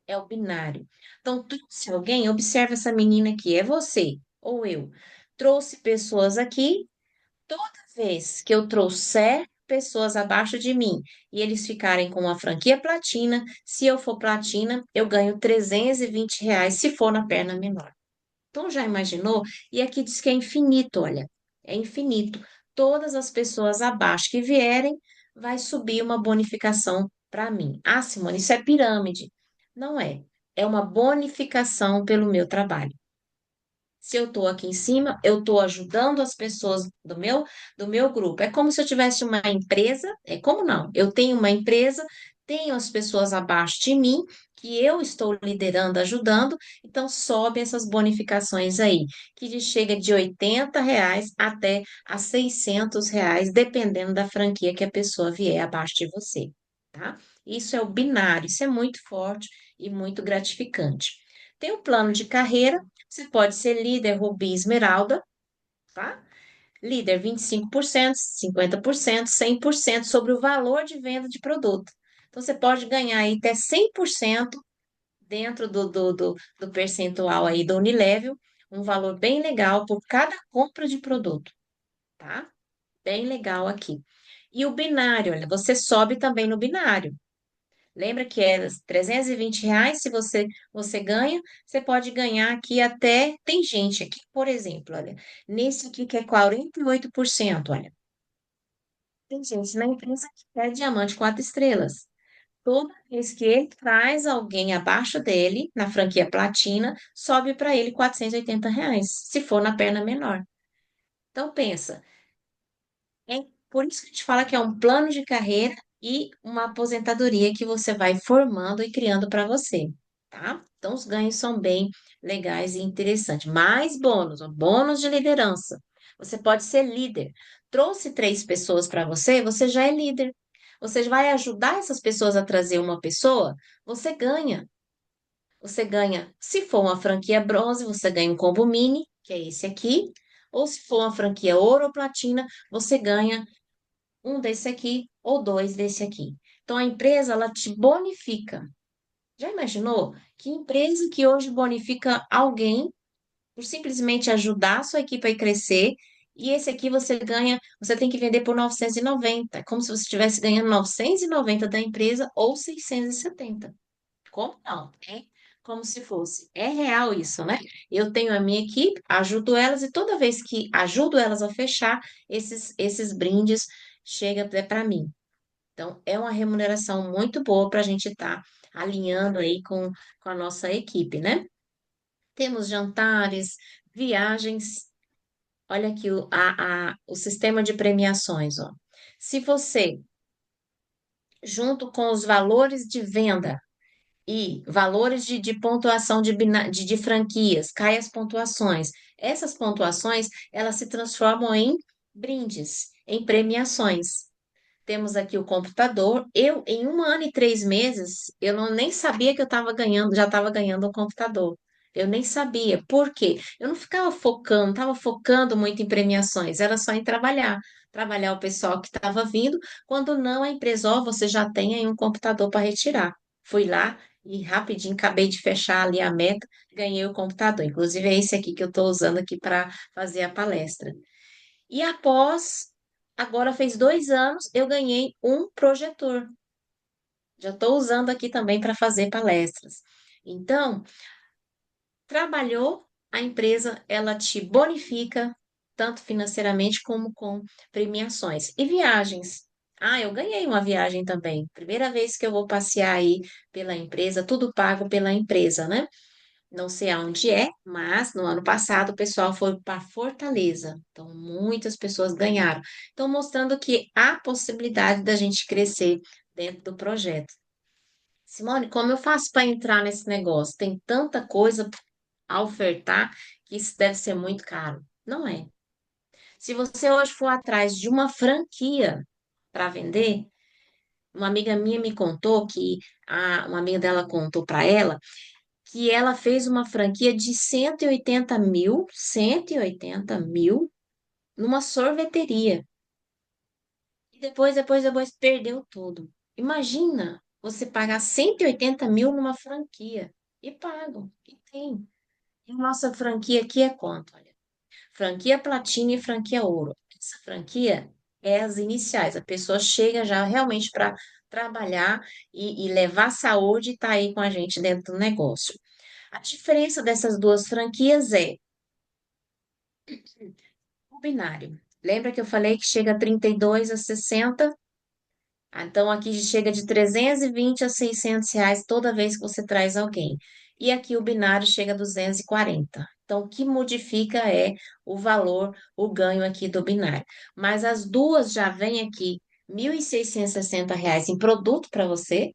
É o binário. Então, trouxe alguém, observa essa menina aqui, é você ou eu. Trouxe pessoas aqui, toda vez que eu trouxer pessoas abaixo de mim e eles ficarem com uma franquia platina, se eu for platina, eu ganho R$ 320 se for na perna menor. Então, já imaginou? E aqui diz que é infinito, olha, é infinito. Todas as pessoas abaixo que vierem, vai subir uma bonificação para mim. Ah, Simone, isso é pirâmide. Não é. É uma bonificação pelo meu trabalho. Se eu estou aqui em cima, eu estou ajudando as pessoas do meu grupo. É como se eu tivesse uma empresa, é como não? Eu tenho uma empresa, tenho as pessoas abaixo de mim, que eu estou liderando, ajudando, então sobe essas bonificações aí, chega de R$ 80 até a R$ 600, dependendo da franquia que a pessoa vier abaixo de você, tá? Isso é o binário, isso é muito forte e muito gratificante. Tem o plano de carreira, você pode ser líder, rubi, esmeralda, tá? Líder 25%, 50%, 100% sobre o valor de venda de produto. Então, você pode ganhar aí até 100% dentro do percentual aí do Unilevel, um valor bem legal por cada compra de produto, tá? Bem legal aqui. E o binário, olha, você sobe também no binário. Lembra que é R$ 320, se você ganha, você pode ganhar aqui até. Tem gente aqui, por exemplo, olha, nesse aqui que é 48%, olha. Tem gente na empresa que é diamante 4 estrelas. Toda vez que ele traz alguém abaixo dele, na franquia platina, sobe para ele R$ 480, se for na perna menor. Então, pensa, é por isso que a gente fala que é um plano de carreira e uma aposentadoria que você vai formando e criando para você, tá? Então, os ganhos são bem legais e interessantes. Mais bônus, ó, bônus de liderança. Você pode ser líder. Trouxe 3 pessoas para você, você já é líder. Você vai ajudar essas pessoas a trazer uma pessoa, você ganha. Você ganha, se for uma franquia bronze, você ganha um combo mini, que é esse aqui. Ou se for uma franquia ouro ou platina, você ganha um desse aqui ou dois desse aqui. Então, a empresa, ela te bonifica. Já imaginou? Que empresa que hoje bonifica alguém por simplesmente ajudar a sua equipe a crescer e esse aqui você ganha, você tem que vender por 990, como se você estivesse ganhando 990 da empresa ou 670. Como não? É como se fosse. É real isso, né? Eu tenho a minha equipe, ajudo elas e toda vez que ajudo elas a fechar, esses brindes chegam até para mim. Então, é uma remuneração muito boa para a gente estar alinhando aí com a nossa equipe, né? Temos jantares, viagens. Olha aqui o sistema de premiações, ó. Se você, junto com os valores de venda, e valores de pontuação de franquias, cai as pontuações. Essas pontuações, elas se transformam em brindes, em premiações. Temos aqui o computador. Eu, em 1 ano e 3 meses, eu nem sabia que eu estava ganhando, já estava ganhando um computador. Eu nem sabia. Por quê? Eu não ficava focando, estava focando muito em premiações, era só em trabalhar. Trabalhar o pessoal que estava vindo, quando não, a empresa, ó, você já tem aí um computador para retirar. Fui lá e rapidinho acabei de fechar ali a meta, ganhei o computador. Inclusive, é esse aqui que eu estou usando aqui para fazer a palestra. E após, agora fez 2 anos, eu ganhei um projetor. Já estou usando aqui também para fazer palestras. Então, trabalhou, a empresa ela te bonifica tanto financeiramente como com premiações. E viagens. Ah, eu ganhei uma viagem também. Primeira vez que eu vou passear aí pela empresa, tudo pago pela empresa, né? Não sei aonde é, mas no ano passado o pessoal foi para Fortaleza. Então, muitas pessoas ganharam. Então, mostrando que há possibilidade da gente crescer dentro do projeto. Simone, como eu faço para entrar nesse negócio? Tem tanta coisa a ofertar que isso deve ser muito caro. Não é. Se você hoje for atrás de uma franquia para vender, uma amiga minha me contou que uma amiga dela contou para ela que ela fez uma franquia de 180 mil numa sorveteria. E depois perdeu tudo. Imagina você pagar 180 mil numa franquia. E pago. E tem. E nossa franquia aqui é quanto? Olha, franquia Platina e franquia Ouro. Essa franquia é as iniciais. A pessoa chega já realmente para trabalhar e levar saúde e está aí com a gente dentro do negócio. A diferença dessas duas franquias é o binário. Lembra que eu falei que chega a 32 a 60? Então, aqui chega de 320 a 600 reais toda vez que você traz alguém. E aqui o binário chega a 240. Então, o que modifica é o valor, o ganho aqui do binário. Mas as duas já vêm aqui, R$ 1.660 em produto para você.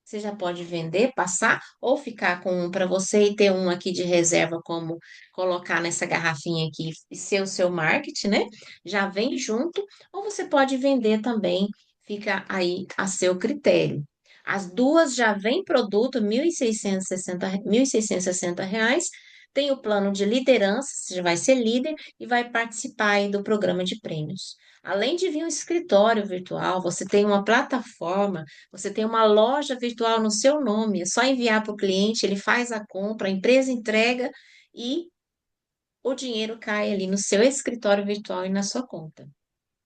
Você já pode vender, passar, ou ficar com um para você e ter um aqui de reserva, como colocar nessa garrafinha aqui e ser o seu marketing, né? Já vem junto, ou você pode vender também, fica aí a seu critério. As duas já vêm produto, R$ 1.660, tem o plano de liderança, você já vai ser líder e vai participar aí do programa de prêmios. Além de vir um escritório virtual, você tem uma plataforma, você tem uma loja virtual no seu nome, é só enviar para o cliente, ele faz a compra, a empresa entrega e o dinheiro cai ali no seu escritório virtual e na sua conta,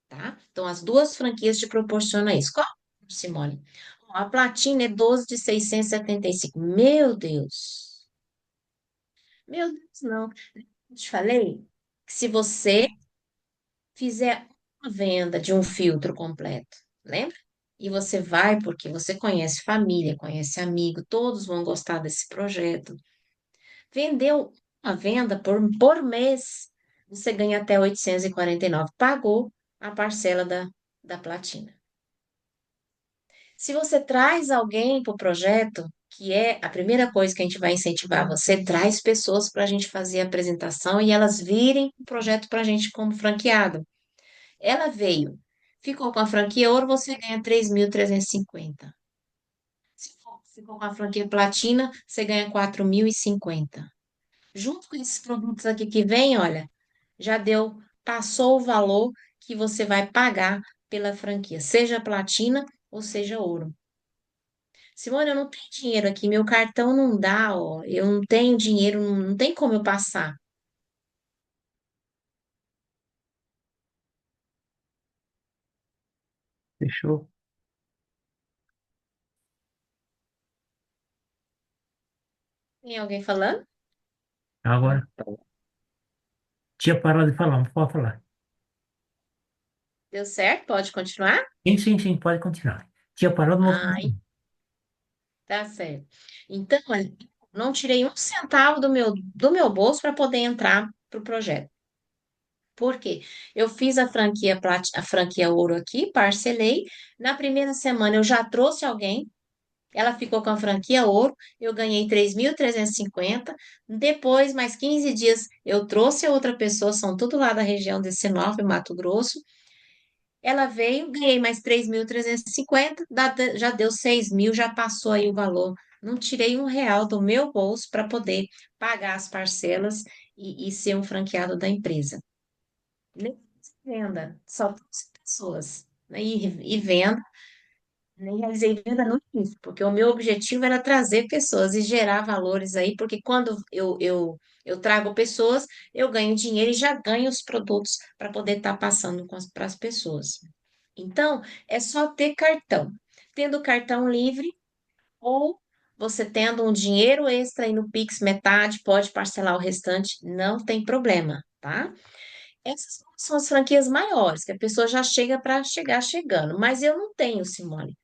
tá? Então, as duas franquias te proporcionam isso. Qual, Simone? A Platina é 12 de 675. Meu Deus! Meu Deus, não. Eu te falei que se você fizer uma venda de um filtro completo, lembra? E você vai porque você conhece família, conhece amigo, todos vão gostar desse projeto. Vendeu uma venda por mês, você ganha até 849. Pagou a parcela da platina. Se você traz alguém para o projeto, que é a primeira coisa que a gente vai incentivar, você traz pessoas para a gente fazer a apresentação e elas virem o projeto para a gente como franqueado. Ela veio, ficou com a franquia ouro, você ganha 3.350. Se ficou com a franquia platina, você ganha 4.050. Junto com esses produtos aqui que vem, olha, já deu, passou o valor que você vai pagar pela franquia, seja platina ou seja ouro. Simone, eu não tenho dinheiro aqui, meu cartão não dá, ó, eu não tenho dinheiro, não tem como eu passar. Fechou? Tem alguém falando? Agora, Tá. tinha parado de falar, mas pode falar. Deu certo? Pode continuar? Sim, sim, sim, pode continuar. Tinha parado, mas vou Ah, continuar. tá certo. Então, olha, não tirei um centavo do meu bolso para poder entrar para o projeto. Por quê? Eu fiz a franquia ouro aqui, parcelei. Na primeira semana eu já trouxe alguém, ela ficou com a franquia ouro, eu ganhei 3.350. Depois, mais 15 dias, eu trouxe a outra pessoa, são tudo lá da região de Sinop, Mato Grosso. Ela veio, ganhei mais 3.350, já deu 6.000, já passou aí o valor. Não tirei R$ 1 do meu bolso para poder pagar as parcelas e ser um franqueado da empresa. Nem fiz venda, só trouxe pessoas, né? E venda. Nem realizei venda no início, porque o meu objetivo era trazer pessoas e gerar valores aí, porque quando eu trago pessoas, eu ganho dinheiro e já ganho os produtos para poder estar passando para as pessoas. Então, é só ter cartão. Tendo cartão livre, ou você tendo um dinheiro extra aí no Pix, metade, pode parcelar o restante, não tem problema, tá? Essas são as franquias maiores, que a pessoa já chega para chegar chegando, mas eu não tenho, Simone.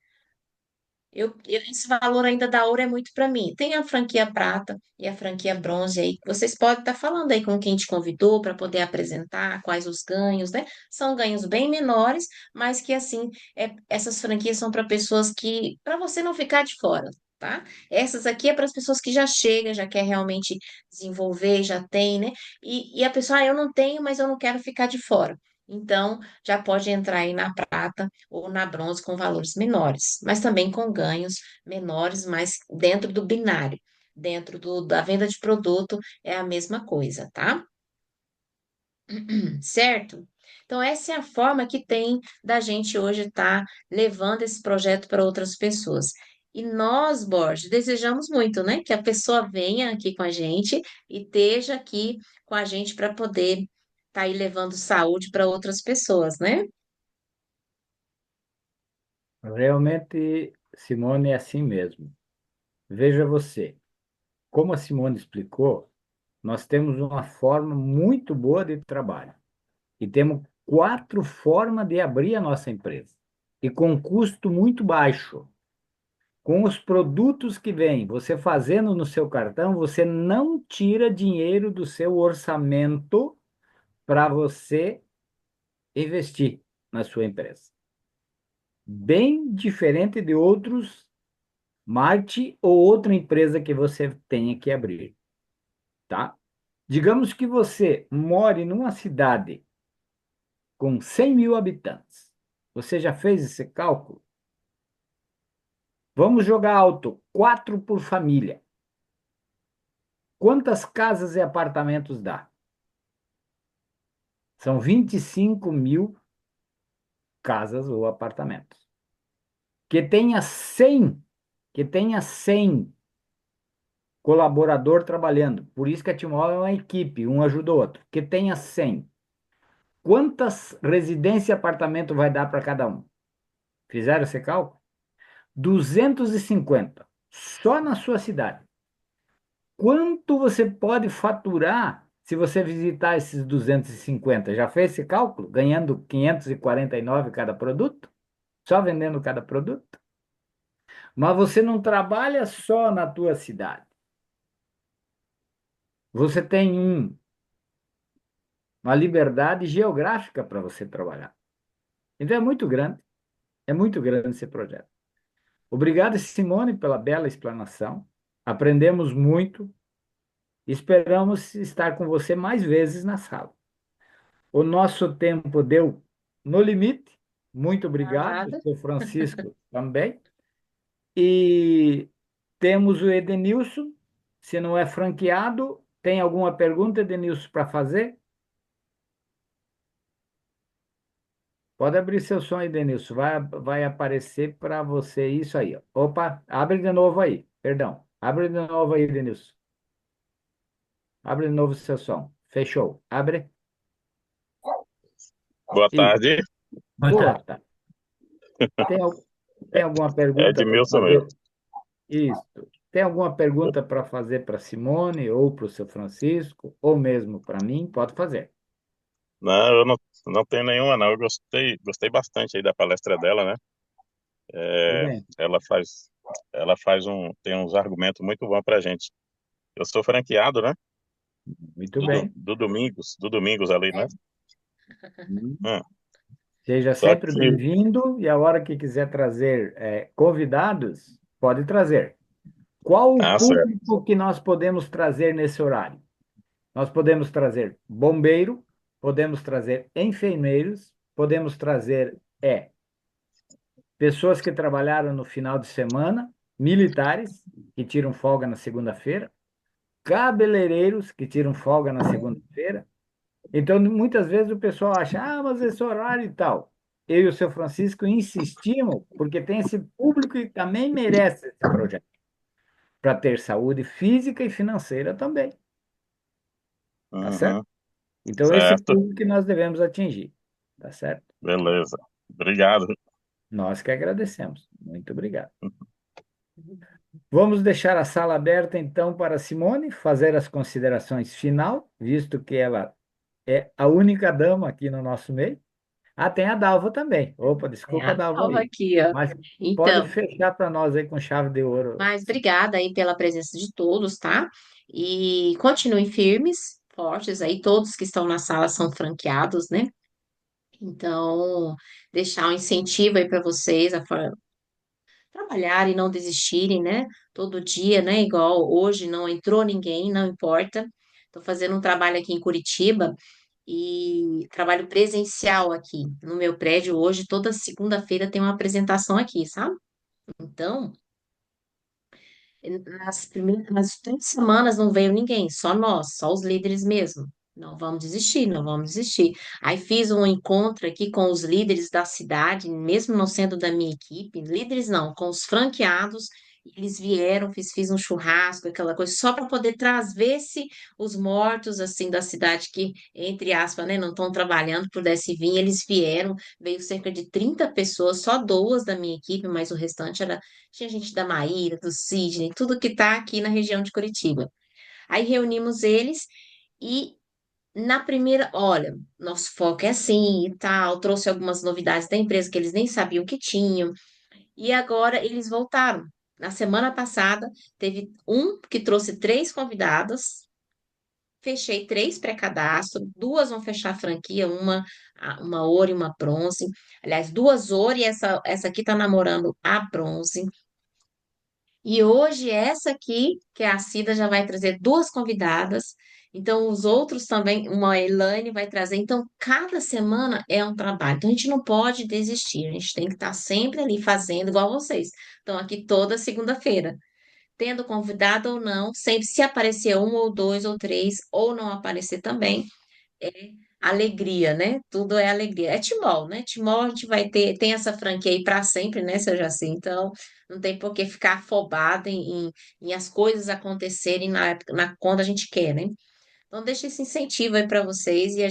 Esse valor ainda da ouro é muito para mim. Tem a franquia prata e a franquia bronze aí, que vocês podem estar falando aí com quem te convidou para poder apresentar quais os ganhos, né? São ganhos bem menores, mas que assim, essas franquias são para pessoas que, para você não ficar de fora, tá? Essas aqui é para as pessoas que já chegam, já quer realmente desenvolver, já tem, né? E a pessoa, eu não tenho, mas eu não quero ficar de fora. Então, já pode entrar aí na prata ou na bronze com valores menores, mas também com ganhos menores, mas dentro do binário, dentro da venda de produto é a mesma coisa, tá? Certo? Então, essa é a forma que tem da gente hoje estar levando esse projeto para outras pessoas. E nós, Borges, desejamos muito, né, que a pessoa venha aqui com a gente e esteja aqui com a gente para poder estar aí levando saúde para outras pessoas, né? Realmente, Simone, é assim mesmo. Veja você, como a Simone explicou, nós temos uma forma muito boa de trabalho e temos quatro formas de abrir a nossa empresa e com custo muito baixo. Com os produtos que vêm, você fazendo no seu cartão, você não tira dinheiro do seu orçamento para você investir na sua empresa. Bem diferente de outros Marte ou outra empresa que você tenha que abrir, tá? Digamos que você more numa cidade com 100 mil habitantes. Você já fez esse cálculo? Vamos jogar alto, quatro por família. Quantas casas e apartamentos dá? São 25 mil casas ou apartamentos. Que tenha 100, que tenha 100 colaborador trabalhando. Por isso que a Timol é uma equipe, um ajuda o outro. Que tenha 100. Quantas residências e apartamento vai dar para cada um? Fizeram esse cálculo? 250. Só na sua cidade. Quanto você pode faturar se você visitar esses 250? Já fez esse cálculo? Ganhando 549 cada produto? Só vendendo cada produto? Mas você não trabalha só na tua cidade. Você tem uma liberdade geográfica para você trabalhar. Então é muito grande esse projeto. Obrigado, Simone, pela bela explanação. Aprendemos muito. Esperamos estar com você mais vezes na sala. O nosso tempo deu no limite. Muito obrigado, Nada. seu Francisco também. E temos o Edenilson. Se não é franqueado, tem alguma pergunta, Edenilson, para fazer? Pode abrir seu som aí, Denilson. Vai aparecer para você isso aí, ó. Opa, abre de novo aí. Perdão. Abre de novo aí, Denilson. Abre de novo seu som. Fechou. Abre. Boa Isso. tarde, Boa Boa tarde. tarde. Tem, tem alguma é pergunta para Edmilson fazer? mesmo. Isso. Tem alguma pergunta para fazer para Simone ou para o seu Francisco ou mesmo para mim? Pode fazer. Não, eu não tenho nenhuma, não. Eu gostei bastante aí da palestra dela, né? Tudo É, bem. ela faz, tem uns argumentos muito bons pra gente. Eu sou franqueado, né? Muito bem. Do Domingos ali, né? Hum. Hum. Seja Só sempre que, bem-vindo e a hora que quiser trazer convidados, pode trazer. Qual o certo. público que nós podemos trazer nesse horário? Nós podemos trazer bombeiro, podemos trazer enfermeiros, podemos trazer pessoas que trabalharam no final de semana, militares que tiram folga na segunda-feira, cabeleireiros que tiram folga na segunda-feira. Então, muitas vezes o pessoal acha, mas esse horário e tal. eu e o seu Francisco insistimos, porque tem esse público que também merece esse projeto, para ter saúde física e financeira também, tá certo? Uhum, Então, esse certo, público que nós devemos atingir, tá certo? beleza. Obrigado. Nós que agradecemos. Muito obrigado. Vamos deixar a sala aberta, então, para a Simone fazer as considerações final, visto que ela é a única dama aqui no nosso meio. Ah, tem a Dalva também. Opa, É desculpa, a Dalva prova aí. aqui, ó. Mas pode Então, fechar para nós aí com chave de ouro. mas obrigada aí pela presença de todos, tá? E continuem firmes, fortes aí, todos que estão na sala são franqueados, né? Então, deixar um incentivo aí para vocês trabalharem e não desistirem, né? Todo dia, né? Igual hoje não entrou ninguém, não importa. Estou fazendo um trabalho aqui em Curitiba e trabalho presencial aqui no meu prédio hoje. Toda segunda-feira tem uma apresentação aqui, sabe? Então, nas 3 semanas não veio ninguém, só nós, só os líderes mesmo. Não vamos desistir, não vamos desistir. Aí fiz um encontro aqui com os líderes da cidade, mesmo não sendo da minha equipe, líderes não, com os franqueados. Eles vieram, fiz um churrasco, aquela coisa, só para poder trazer se os mortos assim da cidade que, entre aspas, né, não estão trabalhando, pudesse vir. Eles vieram, veio cerca de 30 pessoas, só duas da minha equipe, mas o restante era tinha gente da Maíra, do Sidney, tudo que está aqui na região de Curitiba. Aí reunimos eles e na primeira, olha, nosso foco é assim e tal, trouxe algumas novidades da empresa que eles nem sabiam que tinham. E agora eles voltaram. Na semana passada, teve um que trouxe 3 convidadas, fechei 3 pré-cadastro, 2 vão fechar a franquia, uma ouro e uma bronze. Aliás, 2 ouro e essa aqui tá namorando a bronze. E hoje, essa aqui, que é a Cida, já vai trazer 2 convidadas. Então, os outros também, uma Elaine vai trazer. Então, cada semana é um trabalho. Então, a gente não pode desistir. A gente tem que estar sempre ali fazendo, igual vocês. Estão aqui toda segunda-feira. Tendo convidado ou não, sempre se aparecer um ou dois ou três, ou não aparecer também, é alegria, né? Tudo é alegria. É Timol, né? Timol a gente vai ter, tem essa franquia aí para sempre, né, seu Jaci? Então, não tem por que ficar afobado em as coisas acontecerem quando a gente quer, né? Então, deixa esse incentivo aí para vocês e a